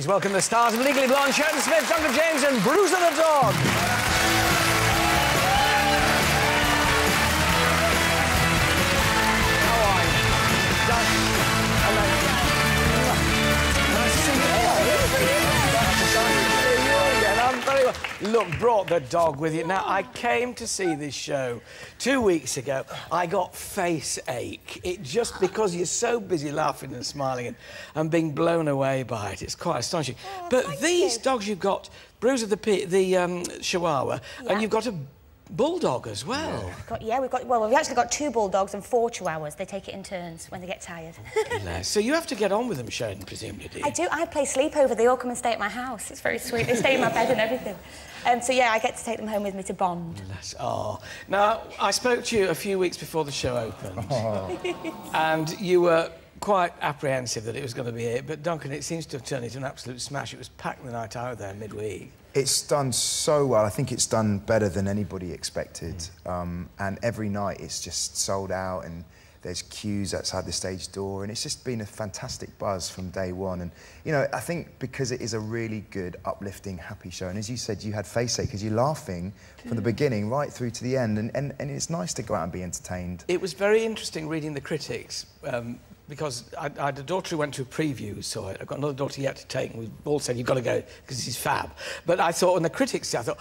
Please welcome the stars of Legally Blonde, Sheridan Smith, Duncan James and Bruiser the dog. Look, brought the dog with you. Now, I came to see this show 2 weeks ago. I got face ache. It just because you're so busy laughing and smiling and being blown away by it. It's quite astonishing. Oh, but these dogs you've got, Bruiser the Chihuahua, and you've got a bulldog as well. We've actually got 2 bulldogs and 4 chihuahuas. They take it in turns when they get tired. So you have to get on with them, Sheridan, presumably, do you? I do. I play sleepover. They all come and stay at my house. It's very sweet. They stay in my bed and everything. So, yeah, I get to take them home with me to bond. Oh. Now, I spoke to you a few weeks before the show opened, and you were quite apprehensive that it was going to be it, but, Duncan, it seems to have turned into an absolute smash. It was packed the night out there midweek. It's done so well. I think it's done better than anybody expected. And every night it's just sold out and there's queues outside the stage door and it's just been a fantastic buzz from day one. And, you know, I think because it is a really good, uplifting, happy show, and as you said, you had face ache because you're laughing from the beginning right through to the end, and it's nice to go out and be entertained. It was very interesting reading the critics, because I had a daughter who went to a preview who saw it. I've got another daughter yet to take, and we've all said, you've got to go, because this is fab. But I thought, when the critics said, I thought,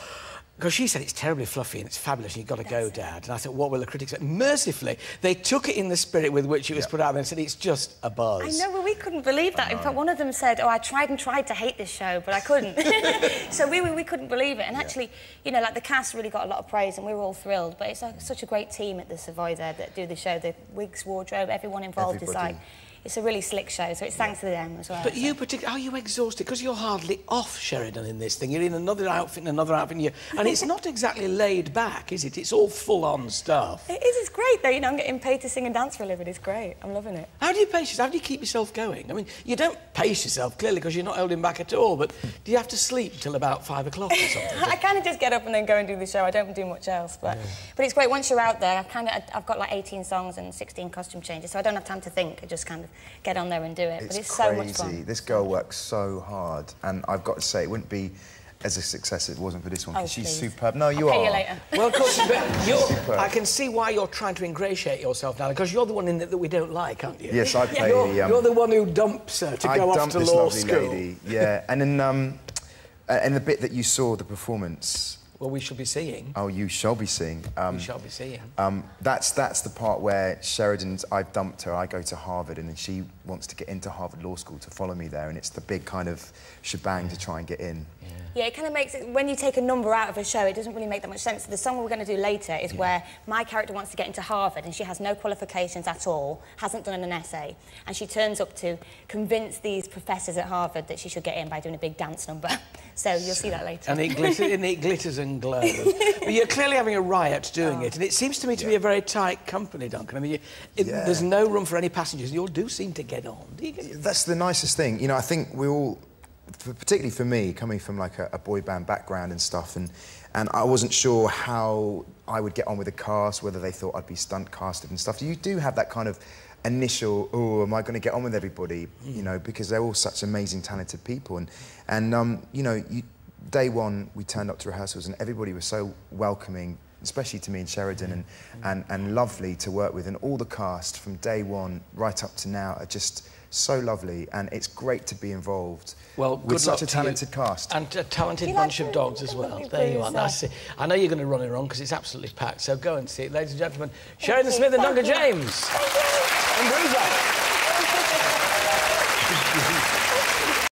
because she said it's terribly fluffy and it's fabulous and you've got to go, Dad. And I thought, what will the critics say? Mercifully, they took it in the spirit with which it was put out there and said, it's just a buzz. I know, well, we couldn't believe that. In fact, one of them said, oh, I tried and tried to hate this show, but I couldn't. So we couldn't believe it. And actually, you know, like, the cast really got a lot of praise and we were all thrilled. But it's such a great team at the Savoy there that do the show. The wigs, wardrobe, everyone involved is like... It's a really slick show, so it's thanks to them as well. But you particularly, are you exhausted? Because you're hardly off, Sheridan, in this thing. You're in another outfit and another outfit, and it's not exactly laid back, is it? It's all full-on stuff. It is, it's great, though. You know, I'm getting paid to sing and dance for a living. It's great. I'm loving it. How do you pace yourself? How do you keep yourself going? I mean, you don't pace yourself, clearly, because you're not holding back at all, but do you have to sleep till about 5 o'clock or something? I kind of just get up and then go and do the show. I don't do much else, but it's great. Once you're out there, I've got like 18 songs and 16 costume changes, so I don't have time to think. I just kind of get on there and do it. But it's so much fun. This girl works so hard, and I've got to say, it wouldn't be as a success if it wasn't for this one, because she's superb. No, you are. I'll pay you later. Well, of course, I can see why you're trying to ingratiate yourself now, because you're the one in it that we don't like, aren't you? Yes, I play you're the one who dumps her to go off to law school. Lady. Yeah, and in the bit that you saw, the performance... Well, we shall be seeing. Oh, you shall be seeing. We shall be seeing. That's the part where I've dumped her, I go to Harvard, and then she wants to get into Harvard Law School to follow me there, and it's the big kind of shebang to try and get in. Yeah, it kind of makes it... When you take a number out of a show, it doesn't really make that much sense. The song we're going to do later is where my character wants to get into Harvard and she has no qualifications at all, hasn't done an essay, and she turns up to convince these professors at Harvard that she should get in by doing a big dance number. So you'll see that later. And it glitters and glows. But you're clearly having a riot doing it, and it seems to me to be a very tight company, Duncan. I mean, there's no room for any passengers, and you all do seem to get on. Do you get... That's the nicest thing. You know, I think we all... particularly for me, coming from like a boy band background and stuff, and I wasn't sure how I would get on with the cast, whether they thought I'd be stunt casted and stuff. You do have that kind of initial, oh, am I going to get on with everybody? You know, because they're all such amazing, talented people, and you know, day one we turned up to rehearsals and everybody was so welcoming, especially to me and Sheridan, and lovely to work with, and all the cast from day one right up to now are just so lovely, and it's great to be involved with such a talented cast. And a talented bunch of dogs as well. There you are. That's it. I know you're going to run it wrong because it's absolutely packed, so go and see it. Ladies and gentlemen, Sheridan Smith and Duncan James. And Bruiser.